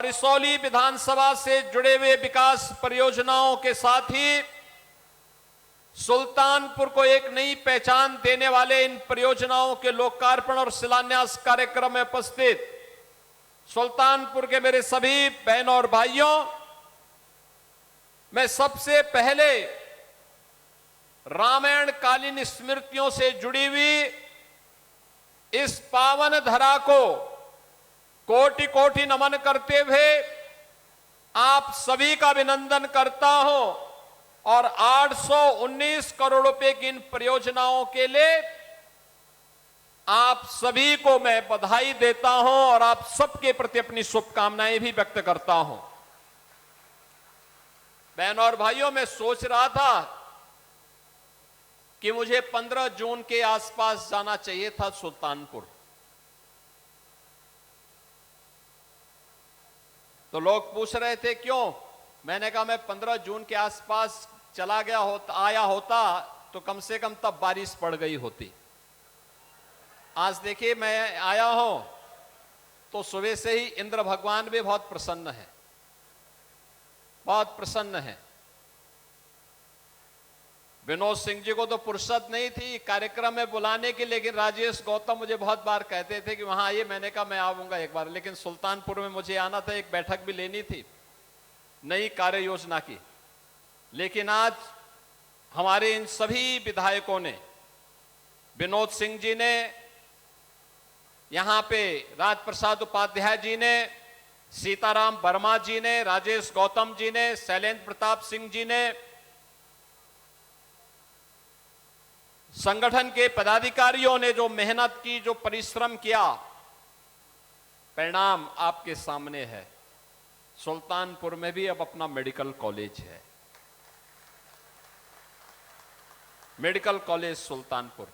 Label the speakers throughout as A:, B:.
A: रिसौली विधानसभा से जुड़े हुए विकास परियोजनाओं के साथ ही सुल्तानपुर को एक नई पहचान देने वाले इन परियोजनाओं के लोकार्पण और शिलान्यास कार्यक्रम में उपस्थित सुल्तानपुर के मेरे सभी बहनों और भाइयों, मैं सबसे पहले रामायण कालीन स्मृतियों से जुड़ी हुई इस पावन धरा को कोटि कोटि नमन करते हुए आप सभी का अभिनंदन करता हूं और 819 करोड़ रुपए की इन परियोजनाओं के लिए आप सभी को मैं बधाई देता हूं और आप सबके प्रति अपनी शुभकामनाएं भी व्यक्त करता हूं। बहनों और भाइयों, मैं सोच रहा था कि मुझे 15 जून के आसपास जाना चाहिए था सुल्तानपुर। तो लोग पूछ रहे थे क्यों। मैंने कहा मैं 15 जून के आसपास चला गया होता, आया होता तो कम से कम तब बारिश पड़ गई होती। आज देखिए मैं आया हूं तो सुबह से ही इंद्र भगवान भी बहुत प्रसन्न है, बहुत प्रसन्न है। विनोद सिंह जी को तो फुर्सत नहीं थी कार्यक्रम में बुलाने की, लेकिन राजेश गौतम मुझे बहुत बार कहते थे कि वहां आइए। मैंने कहा मैं आऊंगा एक बार, लेकिन सुल्तानपुर में मुझे आना था, एक बैठक भी लेनी थी नई कार्य योजना की। लेकिन आज हमारे इन सभी विधायकों ने, विनोद सिंह जी ने, यहां पे राजप्रसाद उपाध्याय जी ने, सीताराम वर्मा जी ने, राजेश गौतम जी ने, शैलेंद्र प्रताप सिंह जी ने, संगठन के पदाधिकारियों ने जो मेहनत की, जो परिश्रम किया, परिणाम आपके सामने है। सुल्तानपुर में भी अब अपना मेडिकल कॉलेज है, medical college Sultanpur.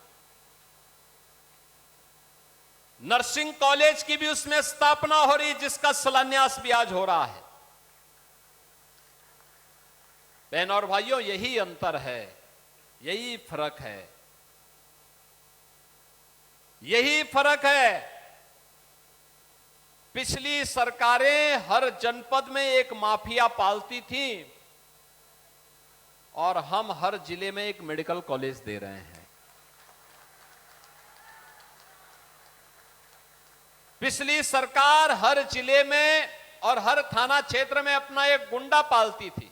A: Nursing college की भी उसमें स्थापना हो रही, जिसका शिलान्यास भी आज हो रहा है। बहनों और भाइयों, यही अंतर है, यही फर्क है, यही फर्क है। पिछली सरकारें हर जनपद में एक माफिया पालती थी और हम हर जिले में एक मेडिकल कॉलेज दे रहे हैं। पिछली सरकार हर जिले में और हर थाना क्षेत्र में अपना एक गुंडा पालती थी,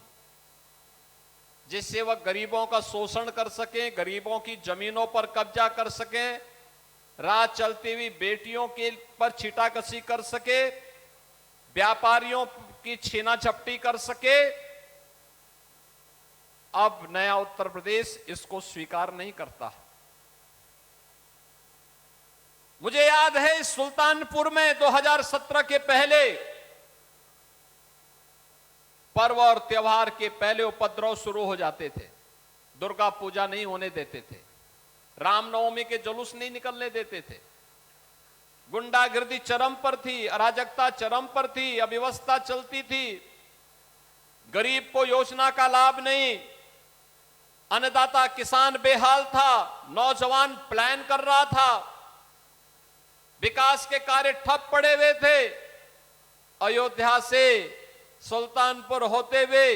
A: जिससे वह गरीबों का शोषण कर सके, गरीबों की जमीनों पर कब्जा कर सके, राह चलती हुई बेटियों के पर छीटाकशी कर सके, व्यापारियों की छीना झपटी कर सके। अब नया उत्तर प्रदेश इसको स्वीकार नहीं करता। मुझे याद है सुल्तानपुर में 2017 के पहले पर्व और त्योहार के पहले उपद्रव शुरू हो जाते थे। दुर्गा पूजा नहीं होने देते थे, रामनवमी के जुलूस नहीं निकलने देते थे, गुंडागिर्दी चरम पर थी, अराजकता चरम पर थी, अव्यवस्था चलती थी, गरीब को योजना का लाभ नहीं, अन्नदाता किसान बेहाल था, नौजवान प्लान कर रहा था, विकास के कार्य ठप पड़े हुए थे। अयोध्या से सुल्तानपुर होते हुए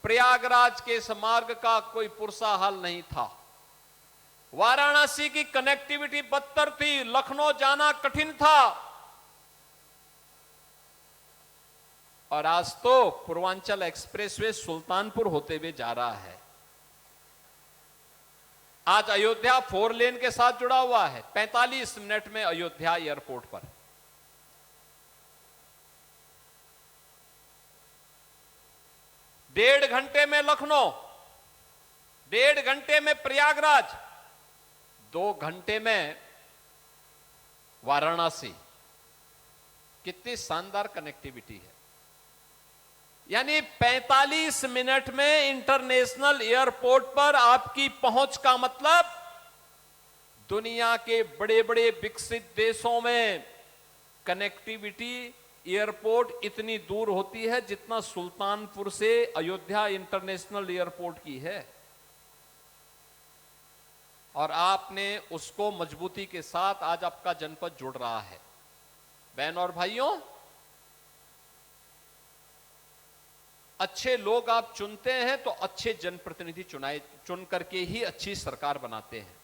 A: प्रयागराज के इस मार्ग का कोई पुरसा हाल नहीं था। वाराणसी की कनेक्टिविटी बदतर थी, लखनऊ जाना कठिन था। और आज तो पूर्वांचल एक्सप्रेसवे सुल्तानपुर होते हुए जा रहा है। आज अयोध्या 4 लेन के साथ जुड़ा हुआ है। 45 मिनट में अयोध्या एयरपोर्ट पर। डेढ़ घंटे में लखनऊ, 1.5 घंटे में प्रयागराज, 2 घंटे में वाराणसी। कितनी शानदार कनेक्टिविटी है। यानी 45 मिनट में इंटरनेशनल एयरपोर्ट पर आपकी पहुंच का मतलब दुनिया के बड़े बड़े विकसित देशों में कनेक्टिविटी एयरपोर्ट इतनी दूर होती है जितना सुल्तानपुर से अयोध्या इंटरनेशनल एयरपोर्ट की है। और आपने उसको मजबूती के साथ आज आपका जनपद जुड़ रहा है। बहनों और भाइयों, अच्छे लोग आप चुनते हैं तो अच्छे जनप्रतिनिधि चुन करके ही अच्छी सरकार बनाते हैं।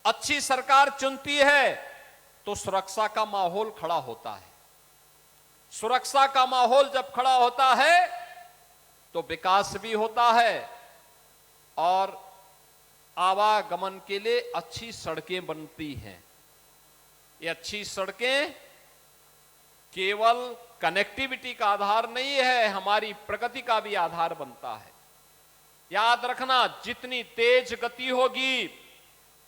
A: अच्छी सरकार चुनती है तो सुरक्षा का माहौल खड़ा होता है। सुरक्षा का माहौल जब खड़ा होता है तो विकास भी होता है और आवागमन के लिए अच्छी सड़कें बनती हैं। ये अच्छी सड़कें केवल कनेक्टिविटी का आधार नहीं है, हमारी प्रगति का भी आधार बनता है। याद रखना, जितनी तेज गति होगी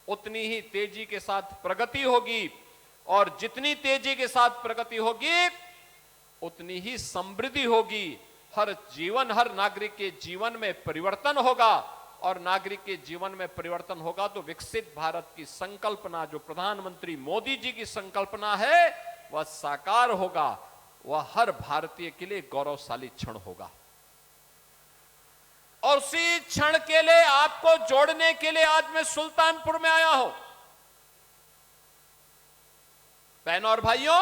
A: उतनी ही तेजी के साथ प्रगति होगी, और जितनी तेजी के साथ प्रगति होगी उतनी ही समृद्धि होगी। हर नागरिक के जीवन में परिवर्तन होगा, और नागरिक के जीवन में परिवर्तन होगा तो विकसित भारत की संकल्पना, जो प्रधानमंत्री मोदी जी की संकल्पना है, वह साकार होगा। वह हर भारतीय के लिए गौरवशाली क्षण होगा। और उसी क्षण के लिए आपको जोड़ने के लिए आज मैं सुल्तानपुर में आया हूं। बहनों और भाइयों,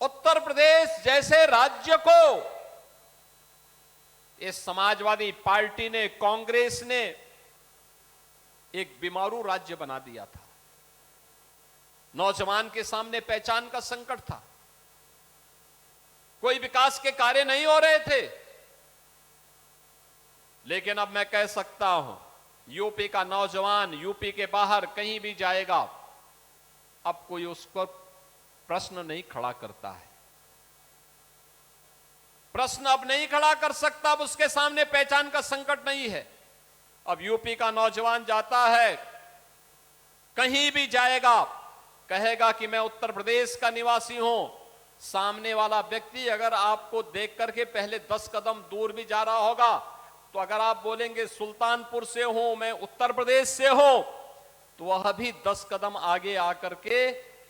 A: उत्तर प्रदेश जैसे राज्य को इस समाजवादी पार्टी ने, कांग्रेस ने एक बीमारू राज्य बना दिया था। नौजवान के सामने पहचान का संकट था, कोई विकास के कार्य नहीं हो रहे थे। लेकिन अब मैं कह सकता हूं, यूपी का नौजवान यूपी के बाहर कहीं भी जाएगा, अब कोई उसको प्रश्न नहीं खड़ा करता है। प्रश्न अब नहीं खड़ा कर सकता, अब उसके सामने पहचान का संकट नहीं है। अब यूपी का नौजवान जाता है, कहीं भी जाएगा, कहेगा कि मैं उत्तर प्रदेश का निवासी हूं। सामने वाला व्यक्ति अगर आपको देख करके पहले 10 कदम दूर भी जा रहा होगा, तो अगर आप बोलेंगे सुल्तानपुर से हूं, मैं उत्तर प्रदेश से हूं, तो वह भी 10 कदम आगे आकर के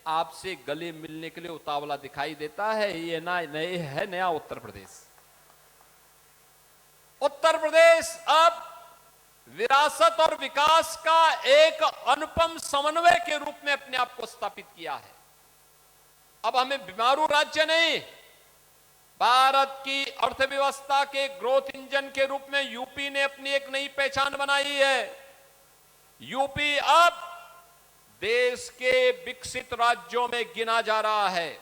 A: आपसे गले मिलने के लिए उतावला दिखाई देता है। ये नया उत्तर प्रदेश। उत्तर प्रदेश अब विरासत और विकास का एक अनुपम समन्वय के रूप में अपने आप को स्थापित किया है। अब हमें बीमारू राज्य नहीं, भारत की अर्थव्यवस्था के ग्रोथ इंजन के रूप में यूपी ने अपनी एक नई पहचान बनाई है। यूपी अब देश के विकसित राज्यों में गिना जा रहा है।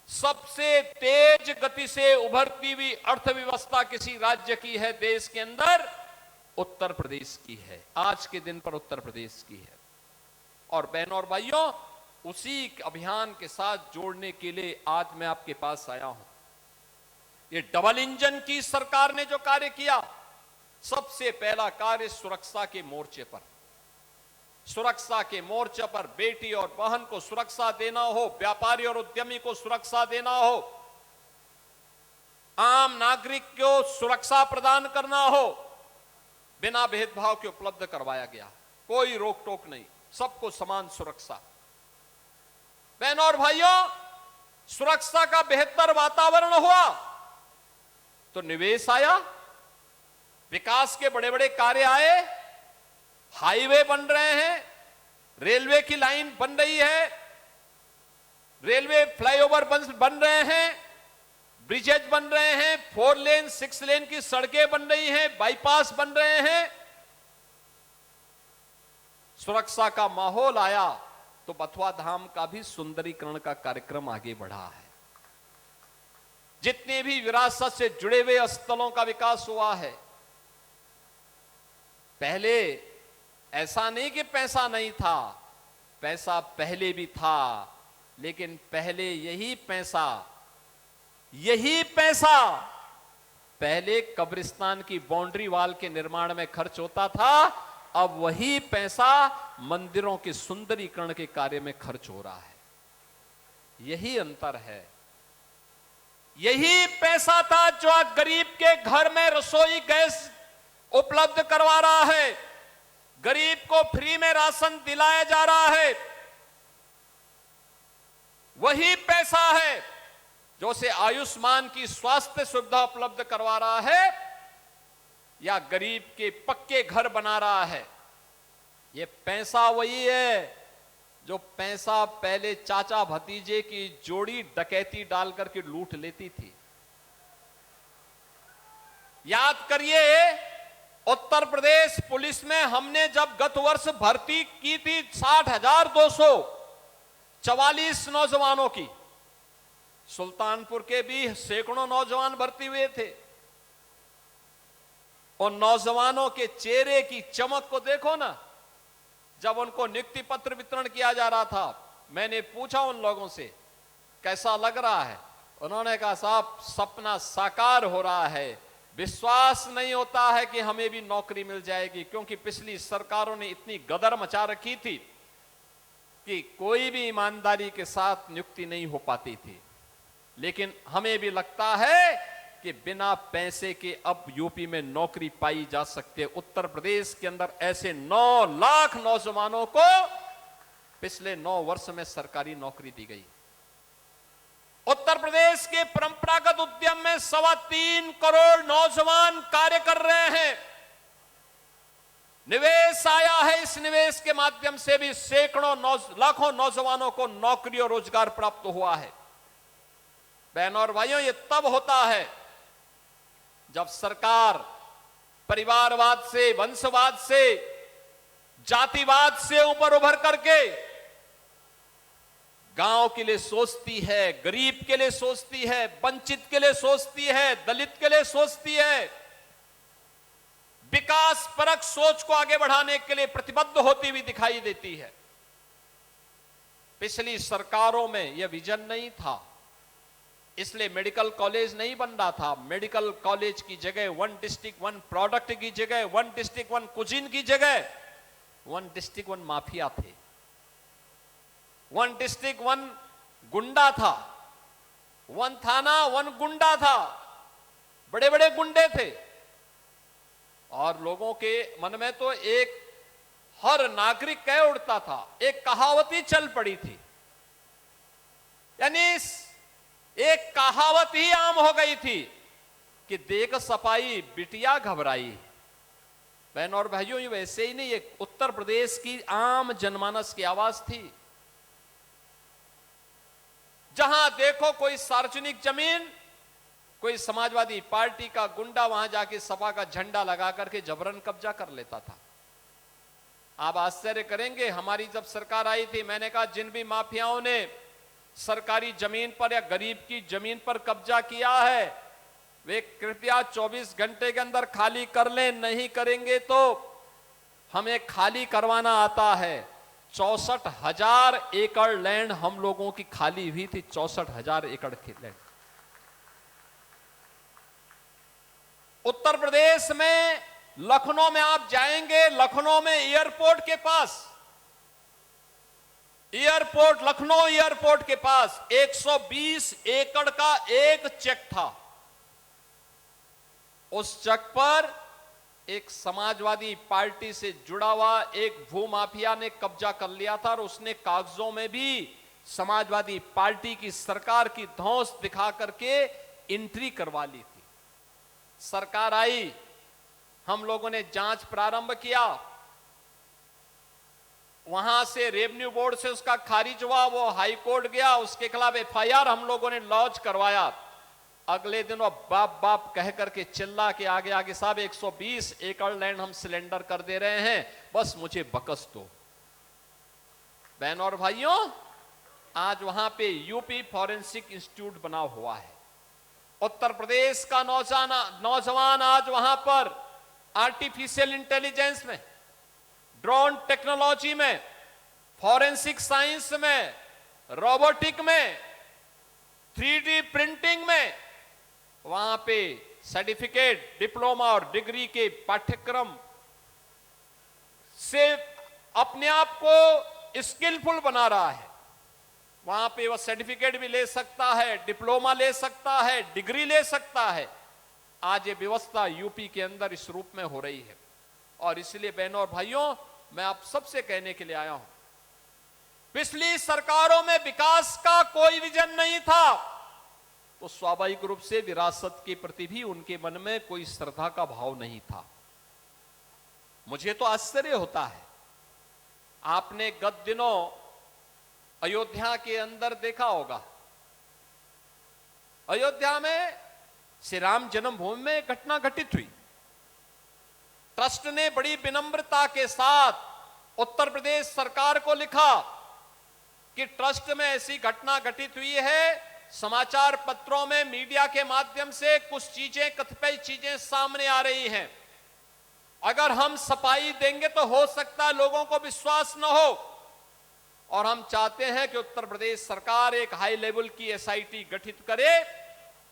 A: सबसे तेज गति से उभरती हुई अर्थव्यवस्था किसी राज्य की है देश के अंदर, उत्तर प्रदेश की है। आज के दिन पर उत्तर प्रदेश की है। और बहनों और भाइयों, उसी अभियान के साथ जोड़ने के लिए आज मैं आपके पास आया हूं। ये डबल इंजन की सरकार ने जो कार्य किया, सबसे पहला कार्य सुरक्षा के मोर्चे पर, सुरक्षा के मोर्चे पर बेटी और बहन को सुरक्षा देना हो, व्यापारी और उद्यमी को सुरक्षा देना हो, आम नागरिक को सुरक्षा प्रदान करना हो, बिना भेदभाव के उपलब्ध करवाया गया। कोई रोक टोक नहीं, सबको समान सुरक्षा। बहनों और भाइयों, सुरक्षा का बेहतर वातावरण हुआ तो निवेश आया, विकास के बड़े बड़े कार्य आए, हाईवे बन रहे हैं, रेलवे की लाइन बन रही है, रेलवे फ्लाईओवर बन रहे हैं, ब्रिजेज बन रहे हैं, 4 लेन 6 लेन की सड़कें बन रही हैं, बाईपास बन रहे हैं। सुरक्षा का माहौल आया तो बथुआ धाम का भी सुंदरीकरण का कार्यक्रम आगे बढ़ा है। जितने भी विरासत से जुड़े हुए स्थलों का विकास हुआ है। पहले ऐसा नहीं कि पैसा नहीं था, पैसा पहले भी था, लेकिन पहले यही पैसा पहले कब्रिस्तान की बाउंड्री वॉल के निर्माण में खर्च होता था, अब वही पैसा मंदिरों के सुंदरीकरण के कार्य में खर्च हो रहा है। यही अंतर है। यही पैसा था जो आज गरीब के घर में रसोई गैस उपलब्ध करवा रहा है, गरीब को फ्री में राशन दिलाया जा रहा है। वही पैसा है जो उसे आयुष्मान की स्वास्थ्य सुविधा उपलब्ध करवा रहा है या गरीब के पक्के घर बना रहा है। ये पैसा वही है जो पैसा पहले चाचा भतीजे की जोड़ी डकैती डाल करके लूट लेती थी। याद करिए, उत्तर प्रदेश पुलिस में हमने जब गत वर्ष भर्ती की थी 60,244 नौजवानों की, सुल्तानपुर के भी सैकड़ों नौजवान भर्ती हुए थे। उन नौजवानों के चेहरे की चमक को देखो ना, जब उनको नियुक्ति पत्र वितरण किया जा रहा था, मैंने पूछा उन लोगों से कैसा लग रहा है। उन्होंने कहा साहब सपना साकार हो रहा है, विश्वास नहीं होता है कि हमें भी नौकरी मिल जाएगी, क्योंकि पिछली सरकारों ने इतनी गदर मचा रखी थी कि कोई भी ईमानदारी के साथ नियुक्ति नहीं हो पाती थी। लेकिन हमें भी लगता है कि बिना पैसे के अब यूपी में नौकरी पाई जा सकती है। उत्तर प्रदेश के अंदर ऐसे 9 लाख नौजवानों को पिछले 9 वर्ष में सरकारी नौकरी दी गई। उत्तर प्रदेश के परंपरागत उद्यम में 3.25 करोड़ नौजवान कार्य कर रहे हैं। निवेश आया है, इस निवेश के माध्यम से भी सैकड़ों लाखों नौजवानों को नौकरी और रोजगार प्राप्त हुआ है। बहनों और भाइयों, ये तब होता है जब सरकार परिवारवाद से, वंशवाद से, जातिवाद से ऊपर उभर करके गांव के लिए सोचती है, गरीब के लिए सोचती है, वंचित के लिए सोचती है, दलित के लिए सोचती है, विकास परक सोच को आगे बढ़ाने के लिए प्रतिबद्ध होती हुई दिखाई देती है। पिछली सरकारों में यह विजन नहीं था, इसलिए मेडिकल कॉलेज नहीं बन रहा था। मेडिकल कॉलेज की जगह 1 डिस्ट्रिक्ट 1 प्रोडक्ट की जगह, 1 डिस्ट्रिक्ट 1 कुजीन की जगह 1 डिस्ट्रिक्ट 1 माफिया थे, 1 डिस्ट्रिक्ट 1 गुंडा था, 1 थाना 1 गुंडा था, बड़े बड़े गुंडे थे। और लोगों के मन में तो एक हर नागरिक कह उठता था, एक कहावत ही चल पड़ी थी, यानी एक कहावत ही आम हो गई थी कि देख सपाई बिटिया घबराई। बहनों और भाइयों, ये वैसे ही नहीं, ये उत्तर प्रदेश की आम जनमानस की आवाज थी। जहां देखो कोई सार्वजनिक जमीन, कोई समाजवादी पार्टी का गुंडा वहां जाके सपा का झंडा लगा करके जबरन कब्जा कर लेता था। आप आश्चर्य करेंगे, हमारी जब सरकार आई थी, मैंने कहा जिन भी माफियाओं ने सरकारी जमीन पर या गरीब की जमीन पर कब्जा किया है, वे कृपया 24 घंटे के अंदर खाली कर लें, नहीं करेंगे तो हमें खाली करवाना आता है। 64,000 एकड़ लैंड हम लोगों की खाली हुई थी, 64,000 एकड़ की लैंड। उत्तर प्रदेश में लखनऊ में आप जाएंगे, लखनऊ में एयरपोर्ट के पास, एयरपोर्ट लखनऊ एयरपोर्ट के पास 120 एकड़ का एक चेक था। उस चेक पर एक समाजवादी पार्टी से जुड़ा हुआ एक भूमाफिया ने कब्जा कर लिया था और उसने कागजों में भी समाजवादी पार्टी की सरकार की धौंस दिखा करके एंट्री करवा ली थी। सरकार आई, हम लोगों ने जांच प्रारंभ किया, वहां से रेवेन्यू बोर्ड से उसका खारिज हुआ, वो हाई कोर्ट गया, उसके खिलाफ एफआईआर हम लोगों ने लॉन्च करवाया। अगले दिन वो बाप बाप कह करके चिल्ला के आगे आगे, साहब 120 एकड़ लैंड हम सिलेंडर कर दे रहे हैं, बस मुझे बकस दो। बहनों और भाइयों, आज वहां पे यूपी फॉरेंसिक इंस्टीट्यूट बना हुआ है। उत्तर प्रदेश का नौजवान आज वहां पर आर्टिफिशियल इंटेलिजेंस में, ड्रोन टेक्नोलॉजी में, फॉरेंसिक साइंस में, रोबोटिक में, 3D प्रिंटिंग में, वहां पे सर्टिफिकेट, डिप्लोमा और डिग्री के पाठ्यक्रम से अपने आप को स्किलफुल बना रहा है। वहां पे वह सर्टिफिकेट भी ले सकता है, डिप्लोमा ले सकता है, डिग्री ले सकता है। आज ये व्यवस्था यूपी के अंदर इस रूप में हो रही है। और इसलिए बहनों और भाइयों, मैं आप सबसे कहने के लिए आया हूं, पिछली सरकारों में विकास का कोई विजन नहीं था, तो स्वाभाविक रूप से विरासत के प्रति भी उनके मन में कोई श्रद्धा का भाव नहीं था। मुझे तो आश्चर्य होता है, आपने गत दिनों अयोध्या के अंदर देखा होगा, अयोध्या में श्री राम जन्मभूमि में एक घटना घटित हुई। ट्रस्ट ने बड़ी विनम्रता के साथ उत्तर प्रदेश सरकार को लिखा कि ट्रस्ट में ऐसी घटना घटित हुई है, समाचार पत्रों में मीडिया के माध्यम से कुछ चीजें, कतिपय चीजें सामने आ रही हैं। अगर हम सफाई देंगे तो हो सकता है लोगों को विश्वास न हो, और हम चाहते हैं कि उत्तर प्रदेश सरकार एक हाई लेवल की एसआईटी गठित करे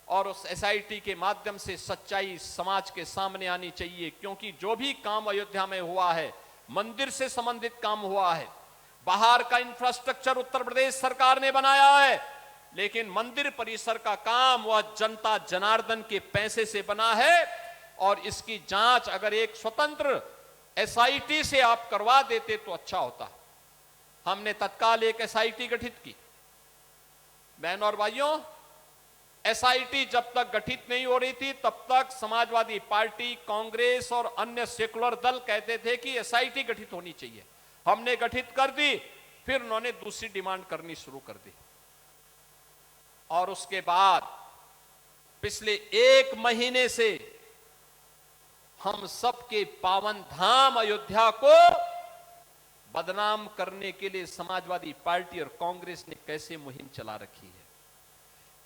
A: और उस एसआईटी के माध्यम से सच्चाई समाज के सामने आनी चाहिए। क्योंकि जो भी काम अयोध्या में हुआ है, मंदिर से संबंधित काम हुआ है, बाहर का इंफ्रास्ट्रक्चर उत्तर प्रदेश सरकार ने बनाया है, लेकिन मंदिर परिसर का काम वह जनता जनार्दन के पैसे से बना है, और इसकी जांच अगर एक स्वतंत्र एसआईटी से आप करवा देते तो अच्छा होता। हमने तत्काल एक एसआईटी गठित की। बहनों और भाइयों, एसआईटी जब तक गठित नहीं हो रही थी तब तक समाजवादी पार्टी, कांग्रेस और अन्य सेकुलर दल कहते थे कि एसआईटी गठित होनी चाहिए। हमने गठित कर दी, फिर उन्होंने दूसरी डिमांड करनी शुरू कर दी, और उसके बाद पिछले 1 महीने से हम सबके पावन धाम अयोध्या को बदनाम करने के लिए समाजवादी पार्टी और कांग्रेस ने कैसे मुहिम चला रखी है,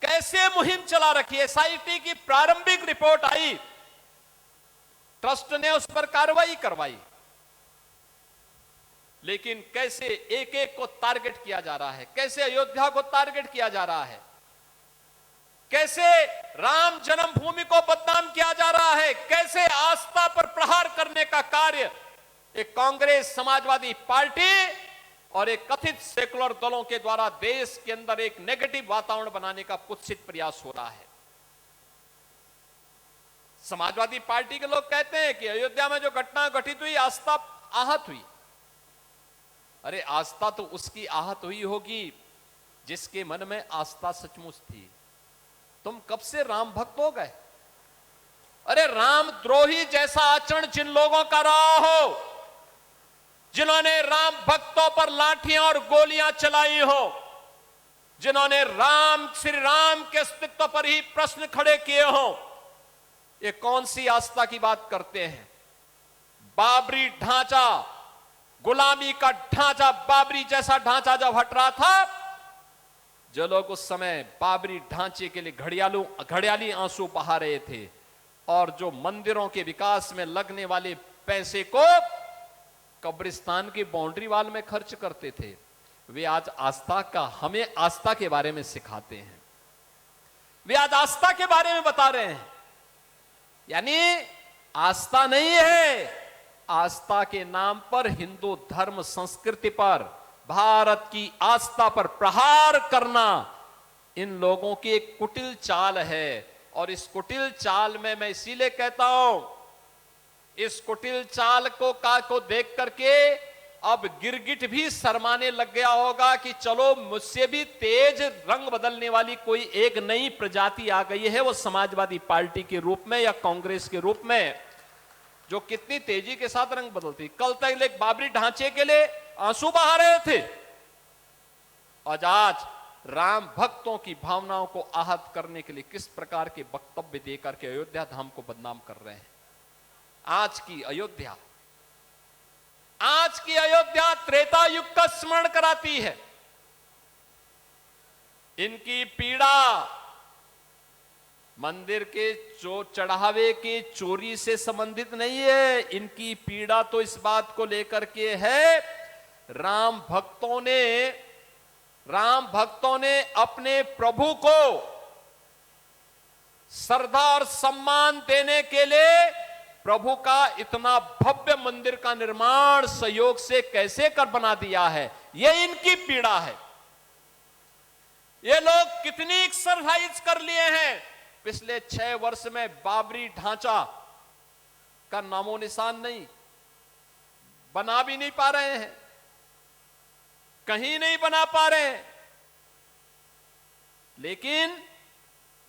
A: कैसे मुहिम चला रखी है। एसआईटी की प्रारंभिक रिपोर्ट आई, ट्रस्ट ने उस पर कार्रवाई करवाई, लेकिन कैसे एक एक को टारगेट किया जा रहा है, कैसे अयोध्या को टारगेट किया जा रहा है, कैसे राम जन्मभूमि को बदनाम किया जा रहा है, कैसे आस्था पर प्रहार करने का कार्य एक कांग्रेस, समाजवादी पार्टी और एक कथित सेकुलर दलों के द्वारा देश के अंदर एक नेगेटिव वातावरण बनाने का कुत्सित प्रयास हो रहा है। समाजवादी पार्टी के लोग कहते हैं कि अयोध्या में जो घटना घटित हुई, आस्था आहत हुई। अरे आस्था तो उसकी आहत हुई होगी जिसके मन में आस्था सचमुच थी। तुम कब से राम भक्त हो गए? अरे राम द्रोही जैसा आचरण जिन लोगों का रहा हो, जिन्होंने राम भक्तों पर लाठियां और गोलियां चलाई हो, जिन्होंने श्री राम के अस्तित्व पर ही प्रश्न खड़े किए हो, ये कौन सी आस्था की बात करते हैं? बाबरी ढांचा, गुलामी का ढांचा, बाबरी जैसा ढांचा जब हट रहा था, जो लोग उस समय बाबरी ढांचे के लिए घड़ियाली आंसू बहा रहे थे और जो मंदिरों के विकास में लगने वाले पैसे को कब्रिस्तान की बाउंड्री वाल में खर्च करते थे, वे आज हमें आस्था के बारे में सिखाते हैं। वे आज आस्था के बारे में बता रहे हैं। यानी आस्था नहीं है, आस्था के नाम पर हिंदू धर्म संस्कृति पर, भारत की आस्था पर प्रहार करना इन लोगों की एक कुटिल चाल है। और इस कुटिल चाल में मैं इसीलिए कहता हूं, इस कुटिल चाल को देख करके अब गिरगिट भी शर्माने लग गया होगा कि चलो मुझसे भी तेज रंग बदलने वाली कोई एक नई प्रजाति आ गई है, वो समाजवादी पार्टी के रूप में या कांग्रेस के रूप में, जो कितनी तेजी के साथ रंग बदलती। कल तक एक बाबरी ढांचे के लिए आंसू बहा रहे थे, और आज राम भक्तों की भावनाओं को आहत करने के लिए किस प्रकार के वक्तव्य देकर के अयोध्या धाम को बदनाम कर रहे हैं। आज की अयोध्या त्रेता युग का स्मरण कराती है। इनकी पीड़ा मंदिर के चढ़ावे के चोरी से संबंधित नहीं है। इनकी पीड़ा तो इस बात को लेकर के है, राम भक्तों ने अपने प्रभु को श्रद्धा और सम्मान देने के लिए प्रभु का इतना भव्य मंदिर का निर्माण सहयोग से कैसे कर बना दिया है, यह इनकी पीड़ा है। ये लोग कितनी एक्सरसाइज कर लिए हैं पिछले 6 वर्ष में, बाबरी ढांचा का नामो निशान नहीं, बना भी नहीं पा रहे हैं, कहीं नहीं बना पा रहे हैं। लेकिन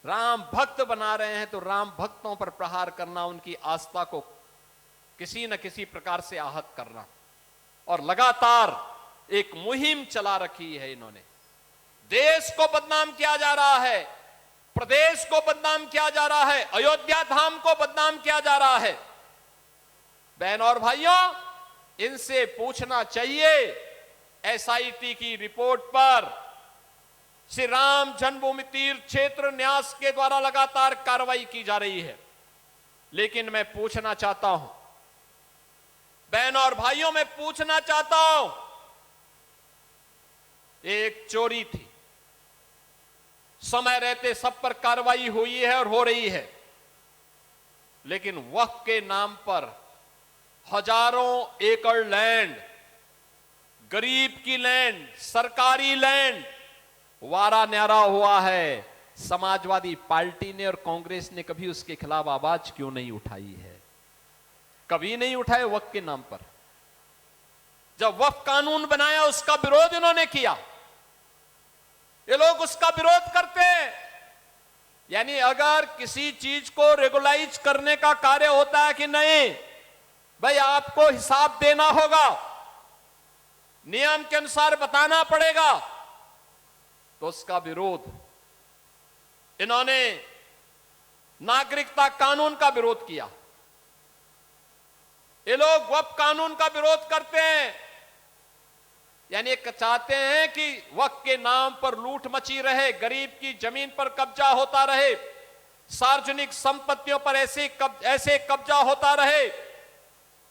A: राम भक्त बना रहे हैं तो राम भक्तों पर प्रहार करना, उनकी आस्था को किसी न किसी प्रकार से आहत करना, और लगातार एक मुहिम चला रखी है इन्होंने। देश को बदनाम किया जा रहा है, प्रदेश को बदनाम किया जा रहा है, अयोध्या धाम को बदनाम किया जा रहा है। बहन और भाइयों, इनसे पूछना चाहिए, एसआईटी की रिपोर्ट पर श्री राम जन्मभूमि तीर्थ क्षेत्र न्यास के द्वारा लगातार कार्रवाई की जा रही है, लेकिन मैं पूछना चाहता हूं, बहन और भाइयों, मैं पूछना चाहता हूं, एक चोरी थी, समय रहते सब पर कार्रवाई हुई है और हो रही है, लेकिन वक्फ के नाम पर हजारों एकड़ लैंड, गरीब की लैंड, सरकारी लैंड वारा न्यारा हुआ है। समाजवादी पार्टी ने और कांग्रेस ने कभी उसके खिलाफ आवाज क्यों नहीं उठाई है? कभी नहीं उठाए वक्फ के नाम पर। जब वक्फ कानून बनाया उसका विरोध इन्होंने किया, ये लोग उसका विरोध करते हैं। यानी अगर किसी चीज को रेगुलाइज करने का कार्य होता है कि नहीं भाई, आपको हिसाब देना होगा, नियम के अनुसार बताना पड़ेगा, तो उसका विरोध इन्होंने नागरिकता कानून का विरोध किया। ये लोग वक्फ कानून का विरोध करते हैं, यानी चाहते हैं कि वक्फ के नाम पर लूट मची रहे, गरीब की जमीन पर कब्जा होता रहे, सार्वजनिक संपत्तियों पर ऐसे कब्जा होता रहे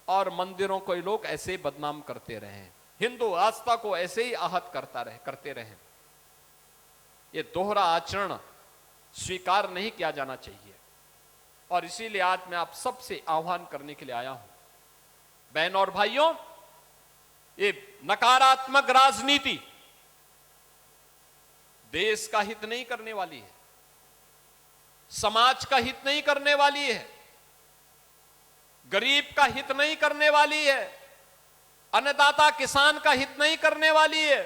A: और मंदिरों को ये लोग ऐसे बदनाम करते रहे, हिंदू आस्था को ऐसे ही आहत करते रहे। ये दोहरा आचरण स्वीकार नहीं किया जाना चाहिए और इसीलिए आज मैं आप सबसे आह्वान करने के लिए आया हूं। बहन और भाइयों, ये नकारात्मक राजनीति देश का हित नहीं करने वाली है, समाज का हित नहीं करने वाली है, गरीब का हित नहीं करने वाली है, अन्नदाता किसान का हित नहीं करने वाली है,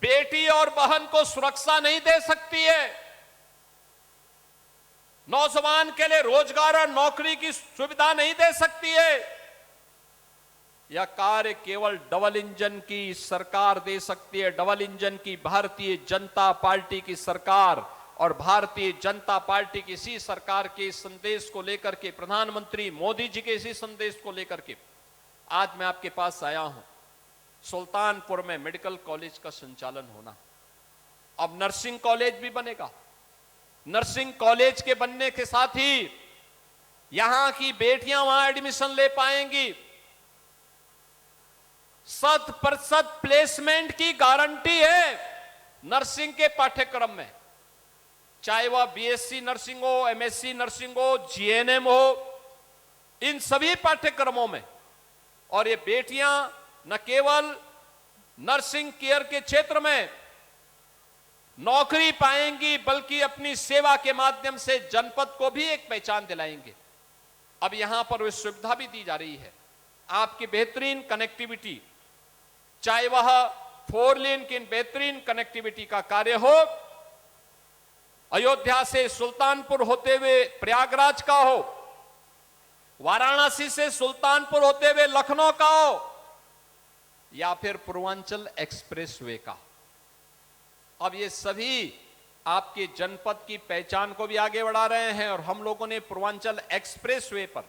A: बेटी और बहन को सुरक्षा नहीं दे सकती है, नौजवान के लिए रोजगार और नौकरी की सुविधा नहीं दे सकती है। यह कार्य केवल डबल इंजन की सरकार दे सकती है। डबल इंजन की भारतीय जनता पार्टी की सरकार और भारतीय जनता पार्टी की इसी सरकार के संदेश को लेकर के, प्रधानमंत्री मोदी जी के इसी संदेश को लेकर के आज मैं आपके पास आया हूं। सुल्तानपुर में मेडिकल कॉलेज का संचालन होना, अब नर्सिंग कॉलेज भी बनेगा। नर्सिंग कॉलेज के बनने के साथ ही यहां की बेटियां वहां एडमिशन ले पाएंगी। 100% प्लेसमेंट की गारंटी है नर्सिंग के पाठ्यक्रम में, चाहे वह बीएससी नर्सिंग हो, एमएससी नर्सिंग हो, जीएनएम हो, इन सभी पाठ्यक्रमों में। और ये बेटियां न केवल नर्सिंग केयर के क्षेत्र में नौकरी पाएंगी, बल्कि अपनी सेवा के माध्यम से जनपद को भी एक पहचान दिलाएंगे। अब यहां पर वह सुविधा भी दी जा रही है, आपकी बेहतरीन कनेक्टिविटी, चाहे वह 4 लेन की बेहतरीन कनेक्टिविटी का कार्य हो, अयोध्या से सुल्तानपुर होते हुए प्रयागराज का हो, वाराणसी से सुल्तानपुर होते हुए लखनऊ का हो, या फिर पूर्वांचल एक्सप्रेसवे का। अब ये सभी आपके जनपद की पहचान को भी आगे बढ़ा रहे हैं और हम लोगों ने पूर्वांचल एक्सप्रेसवे पर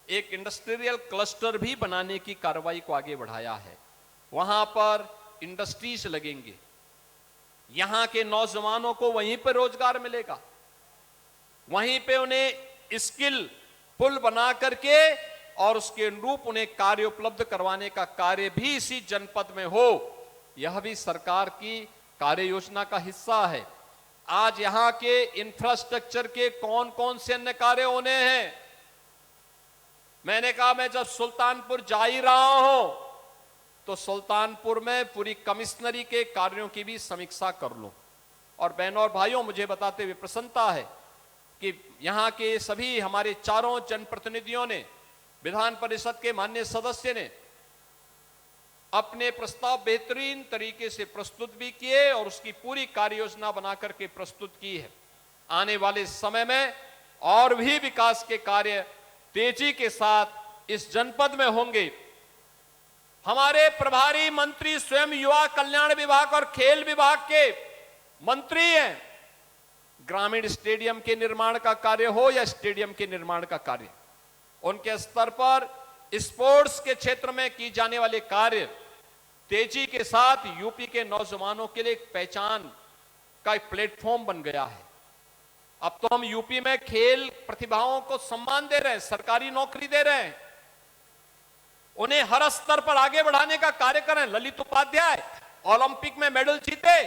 A: एक इंडस्ट्रियल क्लस्टर भी बनाने की कार्रवाई को आगे बढ़ाया है। वहां पर इंडस्ट्रीज लगेंगे, यहां के नौजवानों को वहीं पर रोजगार मिलेगा, वहीं पे उन्हें स्किल पुल बना करके और उसके अनुरूप उन्हें कार्य उपलब्ध करवाने का कार्य भी इसी जनपद में हो। यह भी सरकार की कार्य योजना का हिस्सा है। आज यहां के इंफ्रास्ट्रक्चर के कौन कौन से अन्य कार्य होने हैं, मैंने कहा मैं जब सुल्तानपुर जा ही रहा हूं तो सुल्तानपुर में पूरी कमिश्नरी के कार्यों की भी समीक्षा कर लूं। और बहनों और भाइयों, मुझे बताते हुए प्रसन्नता है कि यहां के सभी हमारे चारों जनप्रतिनिधियों ने, विधान परिषद के माननीय सदस्य ने अपने प्रस्ताव बेहतरीन तरीके से प्रस्तुत भी किए और उसकी पूरी कार्य योजना बनाकर के प्रस्तुत की है। आने वाले समय में और भी विकास के कार्य तेजी के साथ इस जनपद में होंगे। हमारे प्रभारी मंत्री स्वयं युवा कल्याण विभाग और खेल विभाग के मंत्री हैं, ग्रामीण स्टेडियम के निर्माण का कार्य हो या स्टेडियम के निर्माण का कार्य, उनके स्तर पर स्पोर्ट्स के क्षेत्र में की जाने वाले कार्य तेजी के साथ यूपी के नौजवानों के लिए एक पहचान का एक प्लेटफॉर्म बन गया है। अब तो हम यूपी में खेल प्रतिभाओं को सम्मान दे रहे हैं, सरकारी नौकरी दे रहे हैं, उन्हें हर स्तर पर आगे बढ़ाने का कार्य कर रहे हैं। ललित उपाध्याय ओलंपिक में मेडल जीते,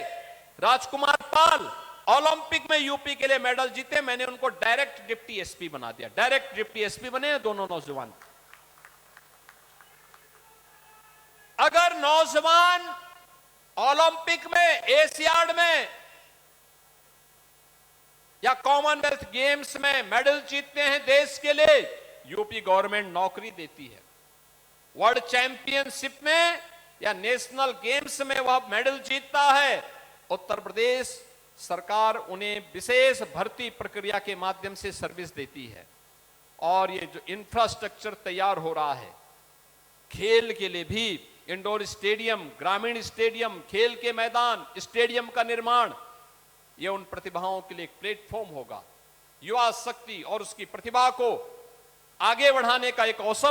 A: राजकुमार पाल ओलंपिक में यूपी के लिए मेडल जीते, मैंने उनको डायरेक्ट डिप्टी एसपी बना दिया, डायरेक्ट डिप्टी एसपी बने हैं दोनों नौजवान। अगर नौजवान ओलंपिक में, एशियाड में या कॉमनवेल्थ गेम्स में मेडल जीतते हैं देश के लिए, यूपी गवर्नमेंट नौकरी देती है। वर्ल्ड चैंपियनशिप में या नेशनल गेम्स में वह मेडल जीतता है, उत्तर प्रदेश सरकार उन्हें विशेष भर्ती प्रक्रिया के माध्यम से सर्विस देती है। और ये जो इंफ्रास्ट्रक्चर तैयार हो रहा है खेल के लिए भी, इंडोर स्टेडियम, ग्रामीण स्टेडियम, खेल के मैदान, स्टेडियम का निर्माण, यह उन प्रतिभाओं के लिए एक प्लेटफॉर्म होगा, युवा शक्ति और उसकी प्रतिभा को आगे बढ़ाने का एक अवसर